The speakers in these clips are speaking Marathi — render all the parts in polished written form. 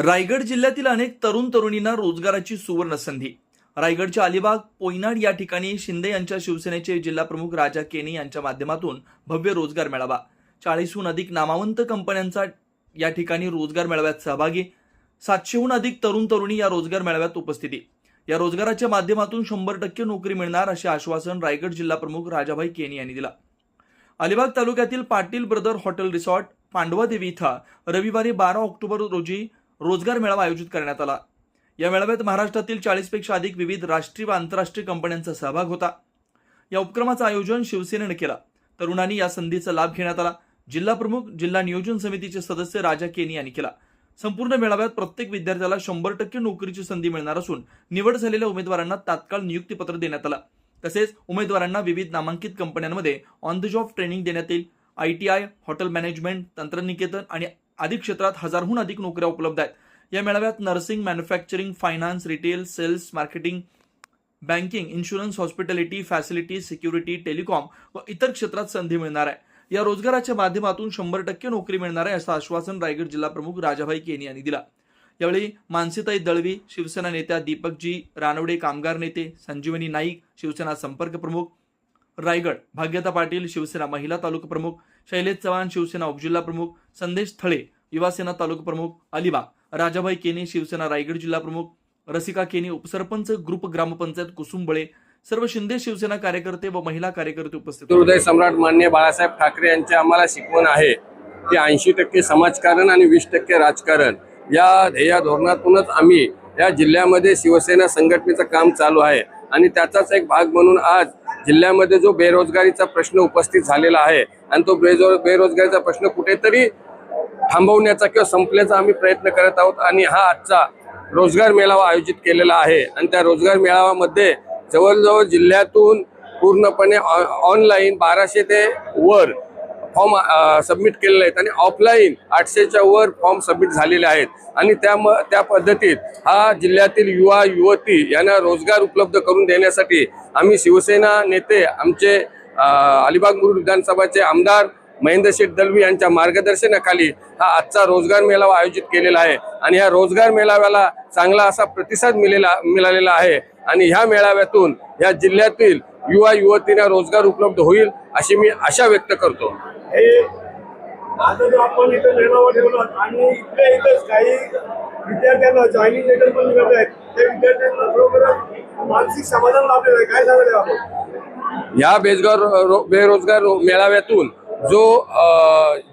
रायगड जिल्ह्यातील अनेक तरुण तरुणींना रोजगाराची सुवर्ण संधी। रायगडच्या अलिबाग पोयनाड या ठिकाणी शिंदे यांच्या शिवसेनेचे जिल्हाप्रमुख राजा केनी यांच्या माध्यमातून भव्य रोजगार मेळावा। 40हून अधिक नामवंत कंपन्यांचा या ठिकाणी रोजगार मेळाव्यात सहभागी। 700हून अधिक तरुण तरुणी या रोजगार मेळाव्यात उपस्थिती। या रोजगाराच्या माध्यमातून 100% नोकरी मिळणार असे आश्वासन रायगड जिल्हाप्रमुख राजाभाई केनी यांनी दिला। अलिबाग तालुक्यातील Patil brother hotel resort Pandavadevi इथं रविवारी 12 ऑक्टोबर रोजी रोजगार मेळावा आयोजित करण्यात आला। या मेळाव्यात महाराष्ट्रातील 40 पेक्षा अधिक विविध राष्ट्रीय व आंतरराष्ट्रीय कंपन्यांचा सहभाग होता। या उपक्रमाचं आयोजन शिवसेनेने केलं। तरुणांनी या संधीचा लाभ घेण्यात आला। जिल्हा प्रमुख जिल्हा नियोजन समितीचे सदस्य राजा केनी यांनी केला। संपूर्ण मेळाव्यात प्रत्येक विद्यार्थ्याला 100% नोकरीची संधी मिळणार असून निवड झालेल्या उमेदवारांना तात्काळ नियुक्तीपत्र देण्यात आलं। तसेच उमेदवारांना विविध नामांकित कंपन्यांमध्ये ऑन द जॉब ट्रेनिंग देण्यात येईल। ITI, हॉटेल मॅनेजमेंट, तंत्रनिकेतन आणि आदी क्षेत्रात 1000हून अधिक नोकऱ्या उपलब्ध आहेत। या मेळाव्यात nursing, manufacturing, finance, retail, sales, marketing, banking, insurance, hospitality, facility, security, telecom व इतर क्षेत्रात संधी मिळणार आहे। या रोजगाराच्या माध्यमातून 100% नोकरी मिळणार आहे असं आश्वासन रायगड जिल्हाप्रमुख राजाभाई केनी यांनी दिला। यावेळी मानसीताई दळवी, शिवसेना नेत्या दीपकजी रानवडे, कामगार नेते संजीवनी नाईक, शिवसेना संपर्क प्रमुख रायगड, भाग्यता पाटील, शिवसेना महिला तालुका प्रमुख, शैलेश चव्हाण, शिवसेना उपजिल्हा प्रमुख, संदेश थळे, युवासेना तालुका प्रमुख अलिबाग, राजाभाई केनी, शिवसेना रायगड जिल्हा प्रमुख, रसिका केनी, उपसरपंच ग्रुप ग्रामपंचायत कुसुंबळे, सर्व शिंदे शिवसेना कार्यकर्ते व महिला कार्यकर्ते उपस्थित होते। हृदय सम्राट माननीय बाळासाहेब ठाकरे यांची आम्हाला शिकवण आहे की 80% समाजकारण आणि 20% राजकारण या ध्येय धोरणातूनच आम्ही या जिल्ह्यामध्ये शिवसेना संघटनेचं काम चालू आहे आणि त्याचाच एक भाग म्हणून आज जिल्ह्यामध्ये जो बेरोजगारीचा प्रश्न उपस्थित झालेला आहे आणि तो बेरोजगारीचा प्रश्न कुठेतरी थांबवण्याचा किंवा संपल्याचा आम्ही प्रयत्न करत आहोत आणि हा आजचा रोजगार मेळावा आयोजित केलेला आहे। आणि त्या रोजगार मेळाव्यामध्ये जवळजवळ जिल्ह्यातून पूर्णपणे ऑनलाईन 1200 ते वर फॉर्म सबमिट केलेले आहेत आणि ऑफलाईन 800च्या वर फॉर्म सबमिट झालेले आहेत आणि त्या पद्धतीत हा जिल्ह्यातील युवा युवती यांना रोजगार उपलब्ध करून देण्यासाठी आम्ही शिवसेना नेते आमचे अलिबाग मुरुड विधानसभाचे आमदार महेंद्र शेठ दळवी यांच्या मार्गदर्शनाखाली हा आजचा रोजगार मेळावा आयोजित केलेला आहे आणि या रोजगार मेळाव्याला चांगला असा प्रतिसाद मिळालेला आहे आणि ह्या मेळाव्यातून या जिल्ह्यातील युवा युवतींना रोजगार उपलब्ध होईल अशी मी आशा व्यक्त करतो। आता जो आपण इथे मेळावा ठेवला आणि इथेच काही विद्यार्थ्यांना जॉईनिंग लेटर पण मिळाले आहेत, त्या विद्यार्थ्यांना खरोखर मानसिक समाधान लाभलेलं आहे। काय सांगायला आपण या बेरोजगार मेळाव्यातून जो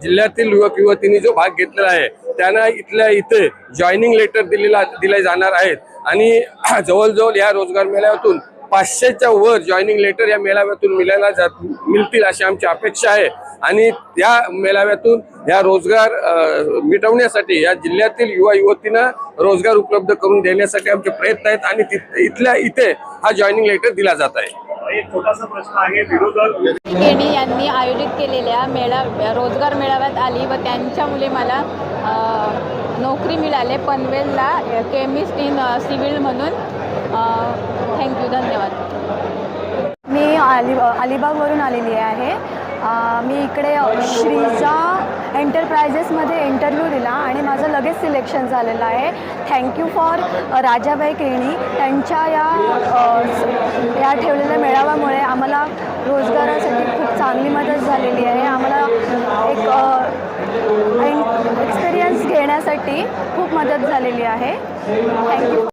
जिल्ह्यातील युवक युवतींनी जो भाग घेतलेला आहे त्यांना इथे जॉईनिंग लेटर दिले जाणार आहेत आणि जवळजवळ या रोजगार मेळाव्यातून 500च्या वर जॉईनिंग लेटर या मेळाव्यातून मिळतील अशी आमची अपेक्षा आहे आणि त्या मेळाव्यातून या रोजगार मिटवण्यासाठी या जिल्ह्यातील युवा युवतींना रोजगार उपलब्ध करून देण्यासाठी आमचे प्रयत्न आहेत आणि इथे हा जॉईनिंग लेटर दिला जात आहे। एक छोटासा प्रश्न आहे, विरोधक केनी यांनी आयोजित केलेल्या रोजगार मेळाव्यात आली व त्यांच्या मुली मला नोकरी मिळाली पनवेलला केमिस्ट इन सिव्हिल म्हणून। थँक्यू, धन्यवाद। मी अलिबागवरून आलेली आहे। मी इकडे श्रीजा एंटरप्राइजेसमध्ये इंटरव्ह्यू दिला आणि माझं लगेच सिलेक्शन झालेलं आहे। थँक्यू फॉर राजाभाई केनी त्यांच्या या ठेवलेल्या मेळाव्यामुळे आम्हाला रोजगारासाठी खूप चांगली मदत झालेली आहे। आम्हाला एक एक्सपिरियन्स घेण्यासाठी खूप मदत झालेली आहे। थँक्यू।